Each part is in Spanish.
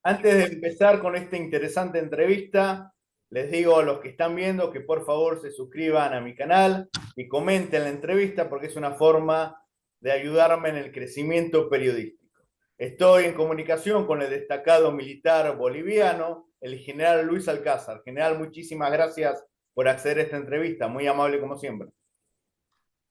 Antes de empezar con esta interesante entrevista, les digo a los que están viendo que por favor se suscriban a mi canal y comenten la entrevista porque es una forma de ayudarme en el crecimiento periodístico. Estoy en comunicación con el destacado militar boliviano, el general Luis Alcázar. General, muchísimas gracias por acceder a esta entrevista, muy amable como siempre.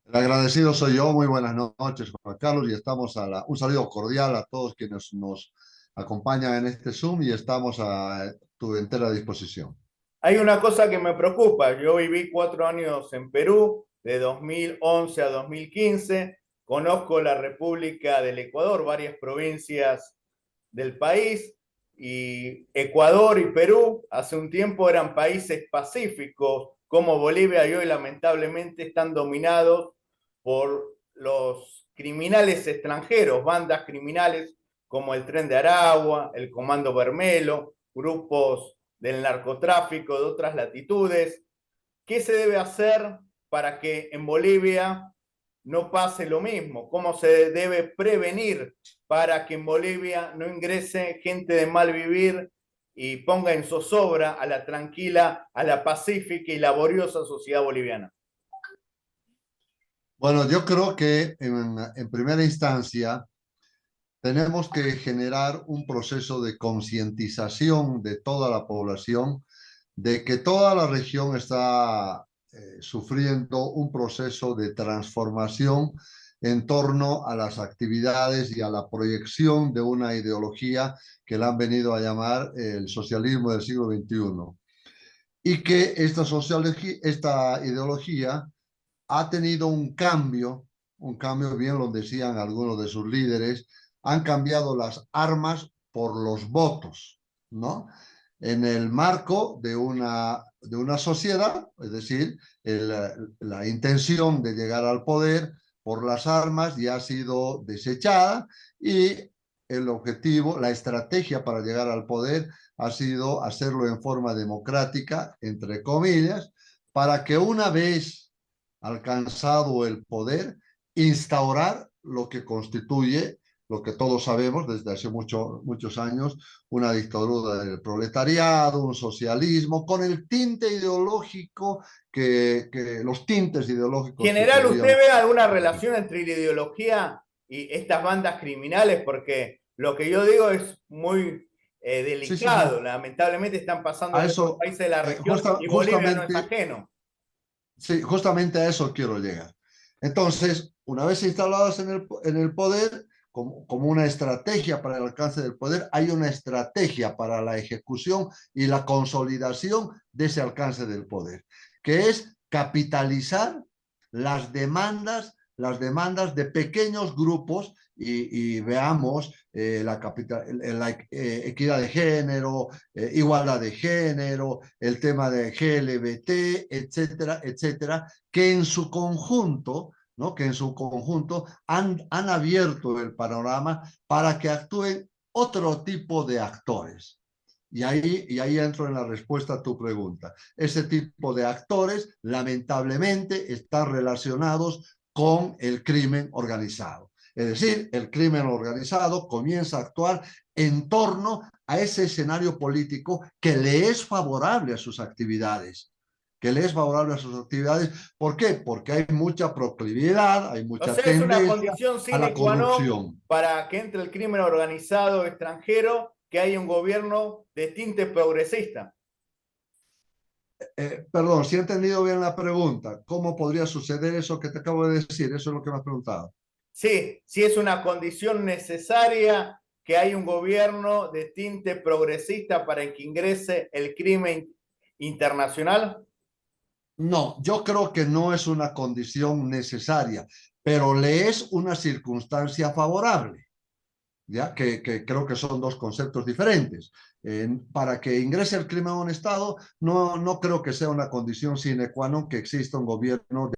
El agradecido soy yo. Muy buenas noches, Juan Carlos, y estamos un saludo cordial a todos quienes nos acompañan en este Zoom y estamos a tu entera disposición. Hay una cosa que me preocupa. Yo viví 4 años en Perú, de 2011 a 2015. Conozco la República del Ecuador, varias provincias del país. Y Ecuador y Perú hace un tiempo eran países pacíficos, como Bolivia y hoy lamentablemente están dominados por los criminales extranjeros, bandas criminales como el Tren de Aragua, el Comando Vermelo, grupos del narcotráfico de otras latitudes. ¿Qué se debe hacer para que en Bolivia no pase lo mismo? ¿Cómo se debe prevenir para que en Bolivia no ingrese gente de mal vivir y ponga en zozobra a la tranquila, a la pacífica y laboriosa sociedad boliviana? Bueno, yo creo que en primera instancia tenemos que generar un proceso de concientización de toda la población de que toda la región está sufriendo un proceso de transformación en torno a las actividades y a la proyección de una ideología que la han venido a llamar el socialismo del siglo XXI. Y que esta ideología ha tenido un cambio, bien lo decían algunos de sus líderes, han cambiado las armas por los votos, ¿no? En el marco de una sociedad, es decir, la intención de llegar al poder por las armas ya ha sido desechada y el objetivo, la estrategia para llegar al poder ha sido hacerlo en forma democrática, entre comillas, para que una vez alcanzado el poder, instaurar lo que constituye, lo que todos sabemos desde hace muchos años, una dictadura del proletariado, un socialismo, con el tinte ideológico los tintes ideológicos que General, ¿usted podríamos... ve alguna relación entre la ideología y estas bandas criminales? Porque lo que yo digo es muy Sí, sí, sí. delicado. Lamentablemente están pasando A en otros eso, países de la región y Bolivia no es justamente, ajeno. sí, justamente a eso quiero llegar. Entonces, una vez instalados en el poder, como una estrategia para el alcance del poder, hay una estrategia para la ejecución y la consolidación de ese alcance del poder, que es capitalizar las demandas de pequeños grupos y veamos la equidad de género, igualdad de género, el tema de LGBT, etcétera, etcétera, que en su conjunto, ¿no? Que en su conjunto han abierto el panorama para que actúen otro tipo de actores. Y ahí entro en la respuesta a tu pregunta. Ese tipo de actores, lamentablemente, están relacionados con el crimen organizado. Es decir, el crimen organizado comienza a actuar en torno a ese escenario político que le es favorable a sus actividades. Que le es favorable a sus actividades. ¿Por qué? Porque hay mucha proclividad, hay O mucha sea, es una tendencia condición a sine la qua non corrupción. para que entre el crimen organizado extranjero, que haya un gobierno de tinte progresista. Perdón, si he entendido bien la pregunta, ¿cómo podría suceder eso que te acabo de decir? Eso es lo que me has preguntado. Sí, sí es una condición necesaria que haya un gobierno de tinte progresista para que ingrese el crimen internacional. No, yo creo que no es una condición necesaria, pero le es una circunstancia favorable. ¿Ya? Que creo que son dos conceptos diferentes. Para que ingrese el crimen a un Estado, no creo que sea una condición sine qua non que exista un gobierno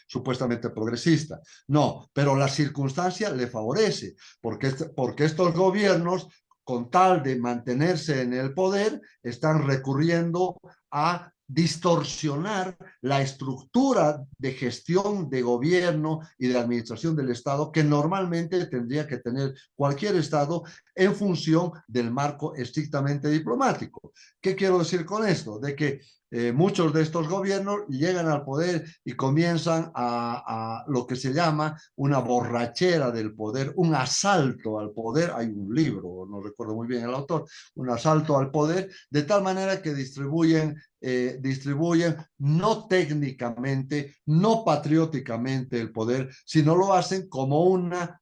supuestamente progresista. No, pero la circunstancia le favorece, porque estos gobiernos, con tal de mantenerse en el poder, están recurriendo a distorsionar la estructura de gestión de gobierno y de administración del Estado que normalmente tendría que tener cualquier Estado en función del marco estrictamente diplomático. ¿Qué quiero decir con esto? De que muchos de estos gobiernos llegan al poder y comienzan a lo que se llama una borrachera del poder, un asalto al poder. Hay un libro, no recuerdo muy bien el autor, un asalto al poder, de tal manera que distribuyen no técnicamente, no patrióticamente el poder, sino lo hacen como una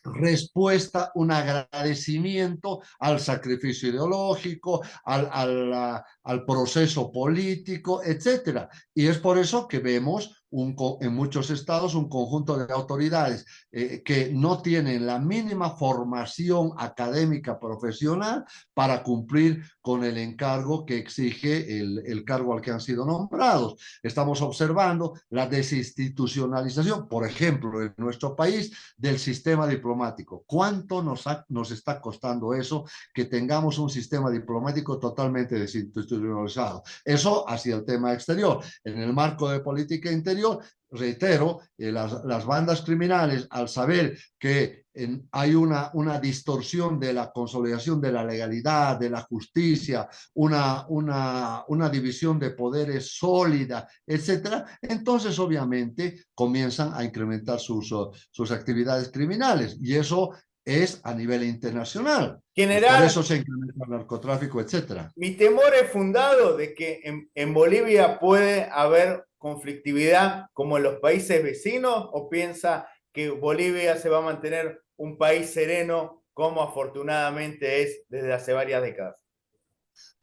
respuesta, un agradecimiento al sacrificio ideológico, al proceso político, etcétera. Y es por eso que vemos en muchos estados un conjunto de autoridades que no tienen la mínima formación académica profesional para cumplir con el encargo que exige el cargo al que han sido nombrados. Estamos observando la desinstitucionalización, por ejemplo, en nuestro país, del sistema diplomático. ¿Cuánto nos está costando eso, que tengamos un sistema diplomático totalmente desinstitucionalizado? Eso hacia el tema exterior. En el marco de política interior, reitero, las bandas criminales, al saber que hay una distorsión de la consolidación de la legalidad, de la justicia, una división de poderes sólida, etcétera, entonces obviamente comienzan a incrementar sus actividades criminales, y eso es a nivel internacional. Pues por General, eso se incrementa el narcotráfico, etcétera. mi temor es fundado de que en Bolivia puede haber conflictividad como en los países vecinos, o piensa que Bolivia se va a mantener un país sereno como afortunadamente es desde hace varias décadas.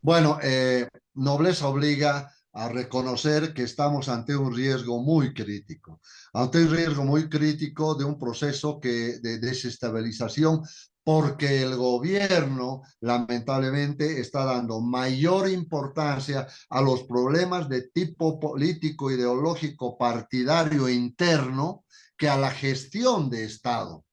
Bueno, nobleza obliga a reconocer que estamos ante un riesgo muy crítico, ante un riesgo muy crítico de un proceso de desestabilización, porque el gobierno lamentablemente está dando mayor importancia a los problemas de tipo político, ideológico, partidario interno, que a la gestión de Estado,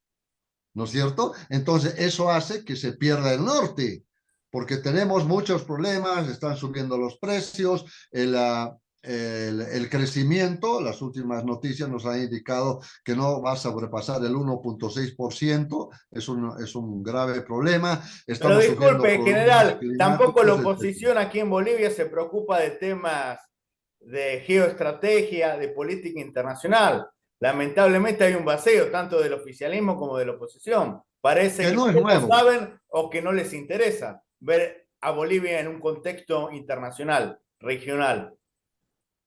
¿no es cierto? Entonces, eso hace que se pierda el norte, porque tenemos muchos problemas, están subiendo los precios, el crecimiento, las últimas noticias nos han indicado que no va a sobrepasar el 1,6%, es un grave problema, Pero estamos sufriendo disculpe, problemas general, tampoco la climáticos, etc. oposición aquí en Bolivia se preocupa de temas de geoestrategia, de política internacional. Lamentablemente hay un vacío tanto del oficialismo como de la oposición. Parece Que que no es poco nuevo. saben o que no les interesa ver a Bolivia en un contexto internacional, regional.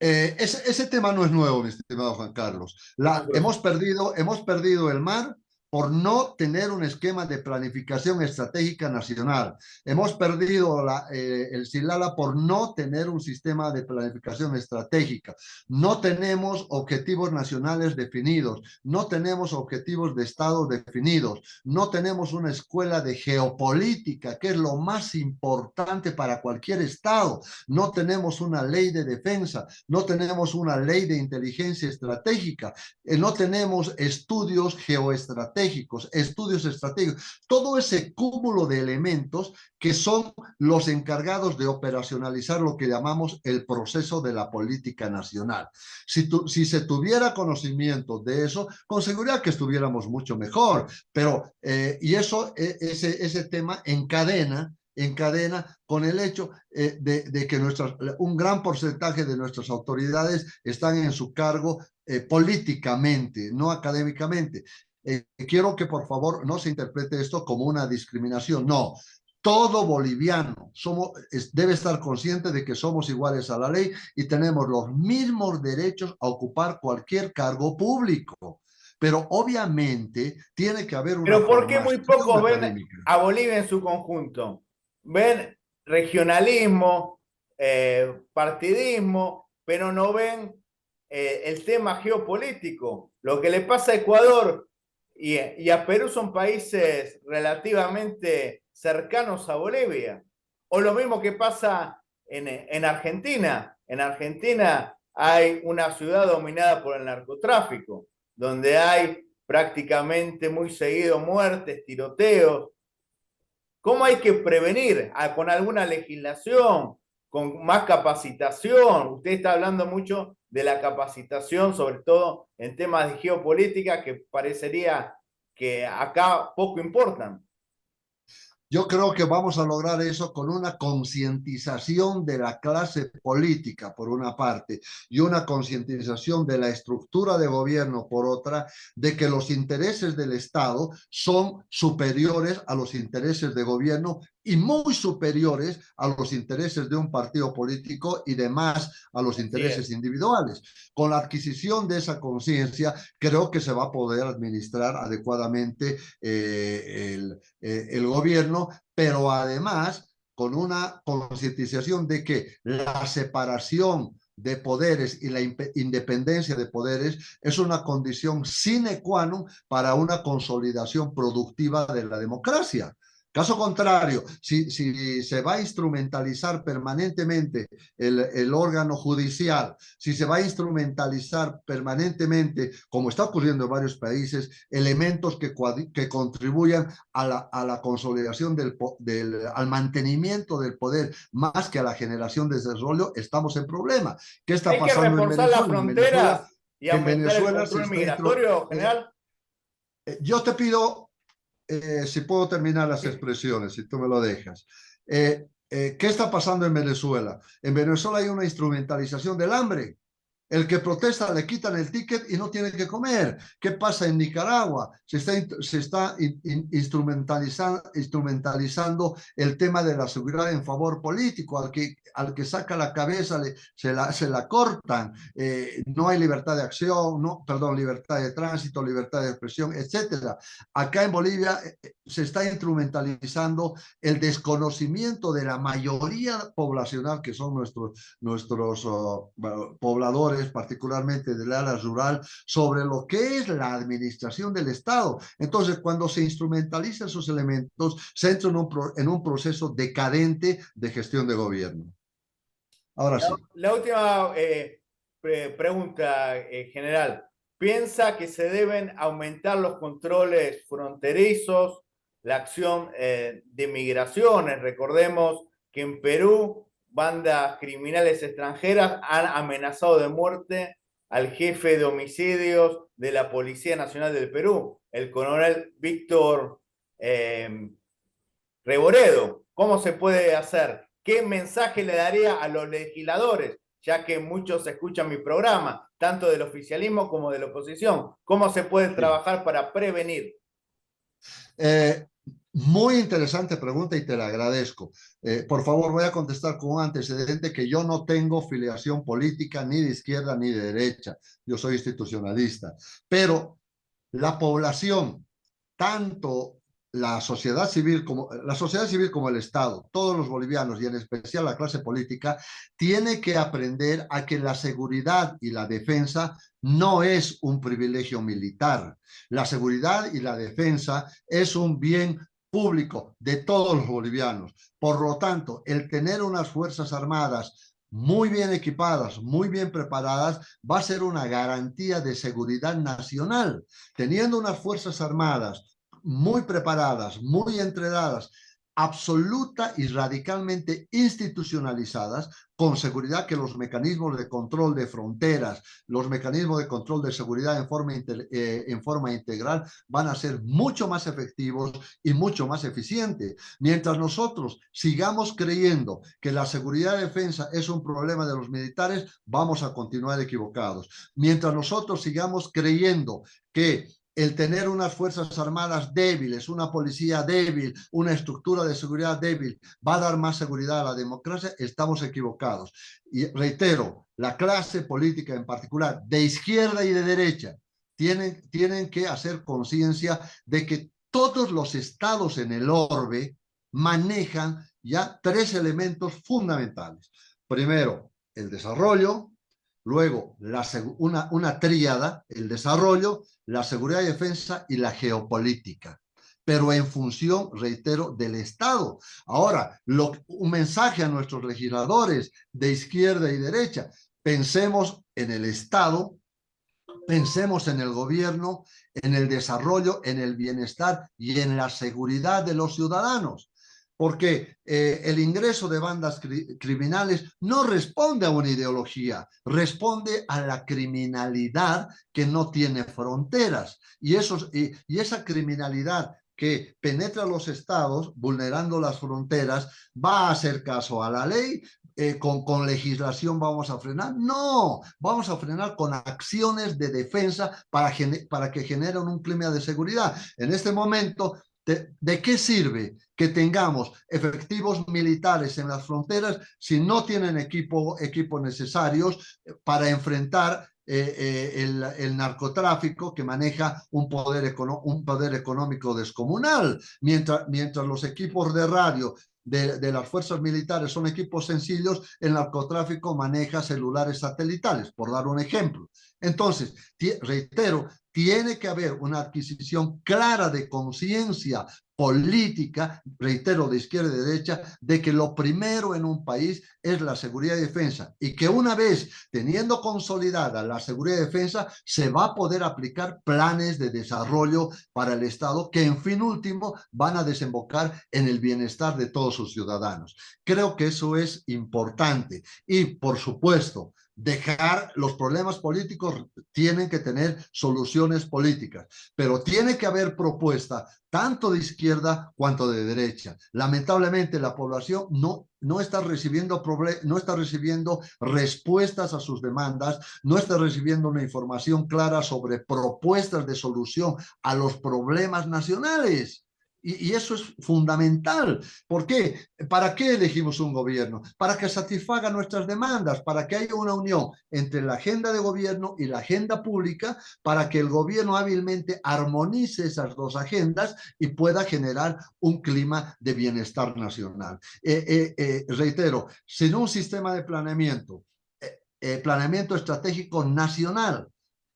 Ese tema no es nuevo, mi estimado Juan Carlos. Hemos perdido el mar por no tener un esquema de planificación estratégica nacional. Hemos perdido el Silala por no tener un sistema de planificación estratégica. No tenemos objetivos nacionales definidos, no tenemos objetivos de Estado definidos, no tenemos una escuela de geopolítica, que es lo más importante para cualquier Estado. No tenemos una ley de defensa, no tenemos una ley de inteligencia estratégica, no tenemos estudios geoestratégicos, estudios estratégicos, todo ese cúmulo de elementos que son los encargados de operacionalizar lo que llamamos el proceso de la política nacional. Si se tuviera conocimiento de eso, con seguridad que estuviéramos mucho mejor, pero y eso, ese tema encadena con el hecho de que un gran porcentaje de nuestras autoridades están en su cargo políticamente, no académicamente. Quiero que por favor no se interprete esto como una discriminación, no. Todo boliviano debe estar consciente de que somos iguales a la ley y tenemos los mismos derechos a ocupar cualquier cargo público. Pero obviamente tiene que haber una Pero ¿por qué muy formación pocos ven académica. a Bolivia en su conjunto? Ven regionalismo, partidismo, pero no ven el tema geopolítico. Lo que le pasa a Ecuador y a Perú son países relativamente cercanos a Bolivia. O lo mismo que pasa en Argentina. En Argentina hay una ciudad dominada por el narcotráfico, donde hay prácticamente muy seguido muertes, tiroteos. ¿Cómo hay que prevenir? ¿Con alguna legislación? con más capacitación. Usted está hablando mucho de la capacitación, sobre todo en temas de geopolítica, que parecería que acá poco importan. Yo creo que vamos a lograr eso con una concientización de la clase política, por una parte, y una concientización de la estructura de gobierno, por otra, de que los intereses del Estado son superiores a los intereses de gobierno y muy superiores a los intereses de un partido político y demás a los Así intereses es. individuales. Con la adquisición de esa conciencia, creo que se va a poder administrar adecuadamente el gobierno, pero además con una concientización de que la separación de poderes y la independencia de poderes es una condición sine qua non para una consolidación productiva de la democracia. Caso contrario, si se va a instrumentalizar permanentemente órgano judicial, si se va a instrumentalizar permanentemente, como está ocurriendo en varios países, elementos que contribuyan a la consolidación al mantenimiento del poder más que a la generación de desarrollo, estamos en problema. ¿Qué está Hay que pasando en reforzar las Venezuela? fronteras y En aumentar el Venezuela se control está migratorio, general. yo te pido, si puedo terminar las Sí. expresiones, si tú me lo dejas. ¿Qué está pasando en Venezuela? En Venezuela hay una instrumentalización del hambre. El que protesta le quitan el ticket y no tiene que comer. ¿Qué pasa en Nicaragua? Se está instrumentalizando el tema de la seguridad en favor político. Al que saca la cabeza se la cortan. No hay libertad de acción, no, perdón, libertad de tránsito, libertad de expresión, etcétera. Acá en Bolivia se está instrumentalizando el desconocimiento de la mayoría poblacional, que son nuestros pobladores, particularmente del área rural, sobre lo que es la administración del Estado. Entonces, cuando se instrumentalizan esos elementos, se entra en un proceso decadente de gestión de gobierno. Ahora sí. La última pregunta, general. ¿Piensa que se deben aumentar los controles fronterizos, la acción de migraciones? Recordemos que en Perú bandas criminales extranjeras han amenazado de muerte al jefe de homicidios de la Policía Nacional del Perú, el coronel Víctor Reboredo. ¿Cómo se puede hacer? ¿Qué mensaje le daría a los legisladores? Ya que muchos escuchan mi programa, tanto del oficialismo como de la oposición. ¿Cómo se puede Sí. trabajar para prevenir? Muy interesante pregunta y te la agradezco. Por favor, voy a contestar con un antecedente que yo no tengo filiación política ni de izquierda ni de derecha. Yo soy institucionalista. Pero la población, tanto la sociedad civil como el Estado, todos los bolivianos y en especial la clase política, tiene que aprender a que la seguridad y la defensa no es un privilegio militar. La seguridad y la defensa es un bien público de todos los bolivianos. Por lo tanto, el tener unas fuerzas armadas muy bien equipadas, muy bien preparadas, va a ser una garantía de seguridad nacional. Teniendo unas fuerzas armadas muy preparadas, muy entrenadas, absoluta y radicalmente institucionalizadas, con seguridad que los mecanismos de control de fronteras, los mecanismos de control de seguridad en forma integral van a ser mucho más efectivos y mucho más eficientes. Mientras nosotros sigamos creyendo que la seguridad y defensa es un problema de los militares, vamos a continuar equivocados. Mientras nosotros sigamos creyendo que el tener unas fuerzas armadas débiles, una policía débil, una estructura de seguridad débil, va a dar más seguridad a la democracia, estamos equivocados. Y reitero, la clase política en particular, de izquierda y de derecha, tienen que hacer conciencia de que todos los estados en el orbe manejan ya tres elementos fundamentales. Primero, el desarrollo. Luego, una tríada, el desarrollo, la seguridad y defensa y la geopolítica, pero en función, reitero, del Estado. Ahora, un mensaje a nuestros legisladores de izquierda y derecha: pensemos en el Estado, pensemos en el gobierno, en el desarrollo, en el bienestar y en la seguridad de los ciudadanos. porque el ingreso de bandas criminales no responde a una ideología, responde a la criminalidad que no tiene fronteras. Y esa criminalidad que penetra los estados, vulnerando las fronteras, ¿va a hacer caso a la ley? Con legislación vamos a frenar. No, vamos a frenar con acciones de defensa para que generen un clima de seguridad. En este momento, ¿de qué sirve que tengamos efectivos militares en las fronteras si no tienen equipos necesarios para enfrentar el narcotráfico que maneja un poder económico descomunal? Mientras los equipos de radio de las fuerzas militares son equipos sencillos, el narcotráfico maneja celulares satelitales, por dar un ejemplo. Entonces, reitero, tiene que haber una adquisición clara de conciencia política, reitero, de izquierda y derecha, de que lo primero en un país es la seguridad y defensa, y que una vez teniendo consolidada la seguridad y defensa, se va a poder aplicar planes de desarrollo para el Estado que en fin último van a desembocar en el bienestar de todos sus ciudadanos. Creo que eso es importante y, por supuesto, dejar los problemas políticos, tienen que tener soluciones políticas, pero tiene que haber propuesta tanto de izquierda cuanto de derecha. Lamentablemente la población no está recibiendo respuestas a sus demandas, no está recibiendo una información clara sobre propuestas de solución a los problemas nacionales. Y eso es fundamental. ¿Por qué? ¿Para qué elegimos un gobierno? Para que satisfaga nuestras demandas, para que haya una unión entre la agenda de gobierno y la agenda pública, para que el gobierno hábilmente armonice esas dos agendas y pueda generar un clima de bienestar nacional. Reitero, sin un sistema de planeamiento estratégico nacional,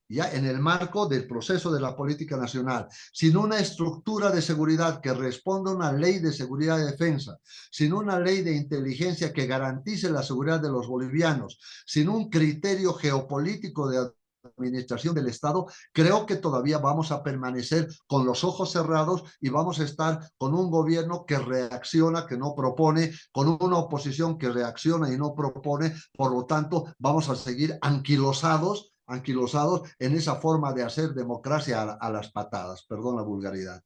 ya en el marco del proceso de la política nacional, sin una estructura de seguridad que responda a una ley de seguridad y defensa, sin una ley de inteligencia que garantice la seguridad de los bolivianos, sin un criterio geopolítico de administración del Estado, creo que todavía vamos a permanecer con los ojos cerrados y vamos a estar con un gobierno que reacciona, que no propone, con una oposición que reacciona y no propone. Por lo tanto, vamos a seguir anquilosados en esa forma de hacer democracia a las patadas. Perdón la vulgaridad.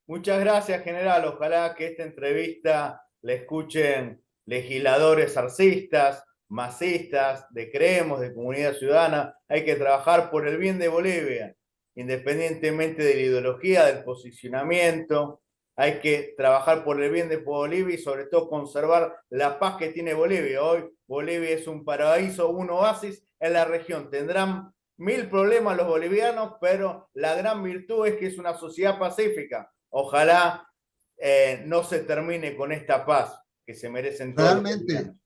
Muchas gracias, general. Ojalá que esta entrevista la escuchen legisladores arcistas, masistas, de Creemos, de Comunidad Ciudadana. Hay que trabajar por el bien de Bolivia, independientemente de la ideología, del posicionamiento. Hay que trabajar por el bien de Bolivia y sobre todo conservar la paz que tiene Bolivia. Hoy Bolivia es un paraíso, un oasis en la región. Tendrán 1000 problemas los bolivianos, pero la gran virtud es que es una sociedad pacífica. Ojalá no se termine con esta paz que se merecen todos los Realmente, bolivianos.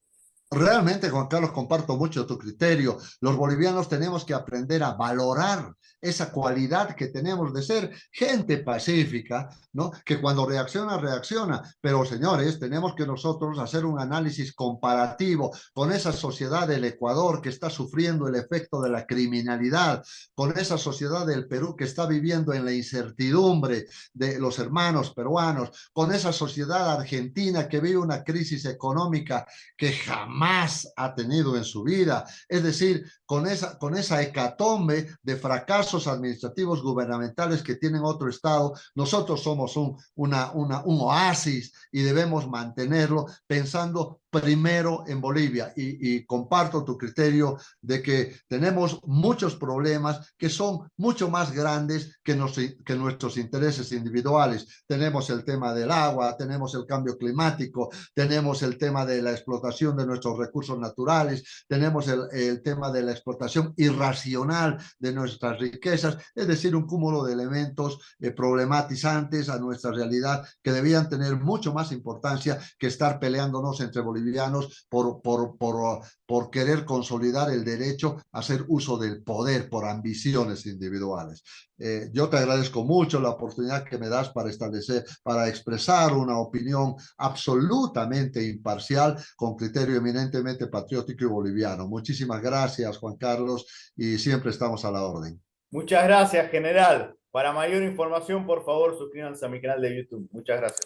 Realmente, Juan Carlos, comparto mucho tu criterio. Los bolivianos tenemos que aprender a valorar esa cualidad que tenemos de ser gente pacífica, ¿no? Que cuando reacciona, reacciona. Pero, señores, tenemos que nosotros hacer un análisis comparativo con esa sociedad del Ecuador que está sufriendo el efecto de la criminalidad, con esa sociedad del Perú que está viviendo en la incertidumbre de los hermanos peruanos, con esa sociedad argentina que vive una crisis económica que jamás ha tenido en su vida. Es decir, con esa hecatombe de fracasos administrativos gubernamentales que tienen otro Estado, nosotros somos un oasis y debemos mantenerlo pensando primero en Bolivia. Y comparto tu criterio de que tenemos muchos problemas que son mucho más grandes que nuestros intereses individuales. Tenemos el tema del agua, tenemos el cambio climático, tenemos el tema de la explotación de nuestros recursos naturales, tenemos el tema de la explotación irracional de nuestras riquezas, es decir, un cúmulo de elementos problematizantes a nuestra realidad que debían tener mucho más importancia que estar peleándonos entre bolivianos por querer consolidar el derecho a hacer uso del poder por ambiciones individuales. Yo te agradezco mucho la oportunidad que me das para expresar una opinión absolutamente imparcial, con criterio eminentemente patriótico y boliviano. Muchísimas gracias, Juan Carlos, y siempre estamos a la orden. Muchas gracias, general. Para mayor información, por favor, suscríbanse a mi canal de YouTube. Muchas gracias.